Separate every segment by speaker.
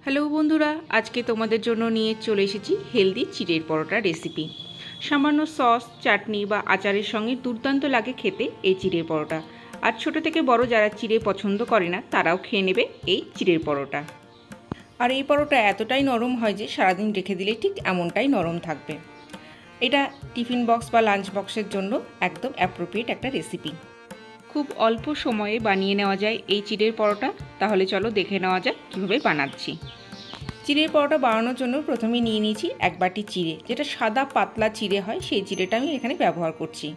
Speaker 1: Hello বন্ধুরা, আজকে তোমাদের জন্য নিয়ে চলে এসেছি হেলদি চিড়ের পরোটা রেসিপি। সামান্য সস, চাটনি বা আচারের সঙ্গে দুর্দান্ত লাগে খেতে এই চিড়ের পরোটা। আর ছোট থেকে বড় যারা চিড়ে পছন্দ করে না তারাও খেয়ে নেবে এই চিড়ের পরোটা। আর এই পরোটা এতটাই নরম হয় যে সারাদিন রেখে দিলে ঠিক এমনটাই নরম থাকবে। এটা টিফিন বক্স বা লাঞ্চ বক্সের জন্য একদম অ্যাপ্রোপ্রিয়েট একটা রেসিপি। খুব অল্প সময়ে বানিয়ে নেওয়া যায় এই চিড়ের পরোটা। তাহলে চলো দেখে নেওয়া যাক কীভাবে বানাচ্ছি। চিড়ের পরোটা বানানোর জন্য প্রথমে নিয়ে নিয়েছি এক বাটি চিড়ে, যেটা সাদা পাতলা চিড়ে হয় সেই চিড়েটা আমি এখানে ব্যবহার করছি।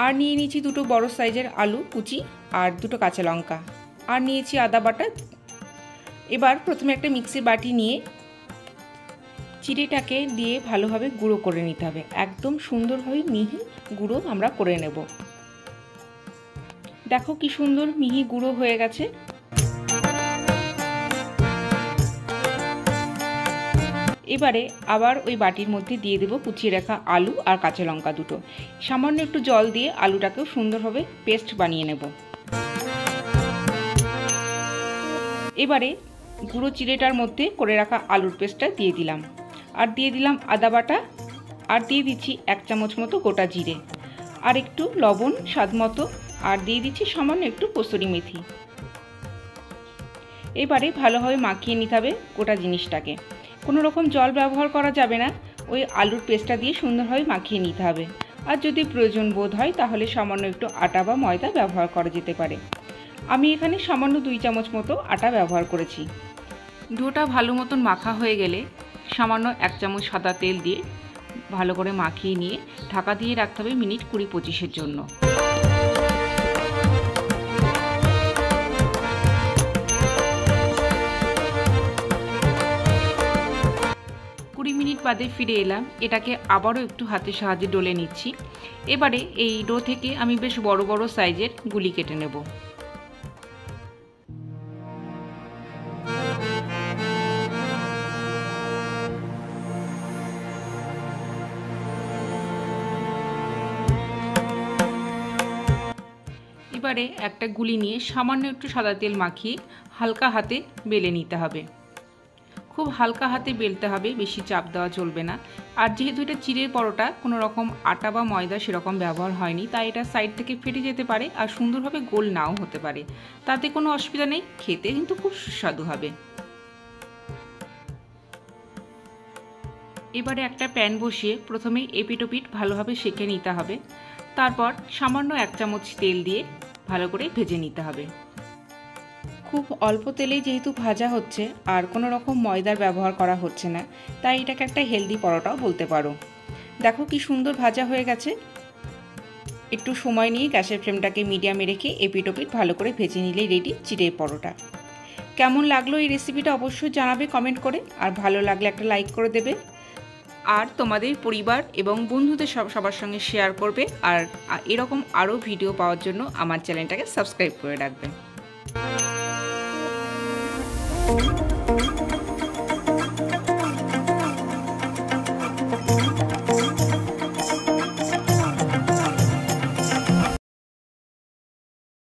Speaker 1: আর নিয়ে নিয়েছি দুটো বড় সাইজের আলু কুচি আর দুটো কাঁচা লঙ্কা, আর নিয়েছি আদা বাটা। এবার প্রথমে একটা মিক্সির বাটি নিয়ে চিড়েটাকে দিয়ে ভালোভাবে গুঁড়ো করে নিতে হবে। একদম সুন্দরভাবে মিহি গুঁড়ো আমরা করে নেব। দেখো কি সুন্দর মিহি গুঁড়ো হয়ে গেছে। এবারে আবার ওই বাটির মধ্যে দিয়ে দেবো কুচিয়ে রাখা আলু আর কাঁচা লঙ্কা দুটো। সামান্য একটু জল দিয়ে আলুটাকেও সুন্দরভাবে পেস্ট বানিয়ে নেব। এবারে গুঁড়ো চিড়েটার মধ্যে করে রাখা আলুর পেস্টটা দিয়ে দিলাম, আর দিয়ে দিলাম আদা বাটা, আর দিয়ে দিচ্ছি 1 চামচ মতো গোটা জিরে, আর একটু লবণ স্বাদ মতো, আর দিয়ে দিচ্ছি সামান্য একটু কসুরি মেথি। এবারে ভালোভাবে মাখিয়ে নিতে হবে গোটা জিনিসটাকে। কোনো রকম জল ব্যবহার করা যাবে না, ওই আলুর পেস্টটা দিয়ে সুন্দরভাবে মাখিয়ে নিতে হবে। আর যদি প্রয়োজন বোধ হয় তাহলে সামান্য একটু আটা বা ময়দা ব্যবহার করা যেতে পারে। আমি এখানে সামান্য 2 চামচ মতো আটা ব্যবহার করেছি। ডোটা ভালো মতন মাখা হয়ে গেলে সামান্য 1 চামচ সাদা তেল দিয়ে ভালো করে মাখিয়ে নিয়ে ঢাকা দিয়ে রাখতে হবে মিনিট 20-25-এর জন্য। মিনিট বাদে ফিরে এলাম। এটাকে আবারও একটু হাতের সাহায্যে ডলে নিচ্ছি। এবারে এই ডো থেকে আমি বেশ বড় বড় সাইজের গুলি কেটে নেব। এবারে একটা গুলি নিয়ে সামান্য একটু সাদা তেল মাখিয়ে হালকা হাতে বেলে নিতে হবে। খুব হালকা হাতে বেলতে হবে, বেশি চাপ দেওয়া চলবে না। আর যেহেতু এটা চিড়ের পরোটা, কোনো রকম আটা বা ময়দা সেরকম ব্যবহার হয়নি, তাই এটা সাইড থেকে ফেটে যেতে পারে আর সুন্দরভাবে গোল নাও হতে পারে। তাতে কোনো অসুবিধা নেই, খেতে কিন্তু খুব সুস্বাদু হবে। এবারে একটা প্যান বসিয়ে প্রথমে এপিট ওপিট ভালোভাবে সেঁকে নিতে হবে। তারপর সামান্য 1 চামচ তেল দিয়ে ভালো করে ভেজে নিতে হবে। খুব অল্প তেলেই যেহেতু ভাজা হচ্ছে আর কোনো রকম ময়দার ব্যবহার করা হচ্ছে না, তাই এটাকে একটা হেলদি পরোটাও বলতে পারো। দেখো কি সুন্দর ভাজা হয়ে গেছে। একটু সময় নিয়ে গ্যাসের ফ্লেমটাকে মিডিয়ামে রেখে এপিট ওপিট ভালো করে ভেজে নিলেই রেডি চিড়ের পরোটা। কেমন লাগলো এই রেসিপিটা অবশ্যই জানাবে কমেন্ট করে, আর ভালো লাগলে একটা লাইক করে দেবে, আর তোমাদের পরিবার এবং বন্ধুদের সবার সঙ্গে শেয়ার করবে। আর এরকম আরও ভিডিও পাওয়ার জন্য আমার চ্যানেলটাকে সাবস্ক্রাইব করে রাখবে।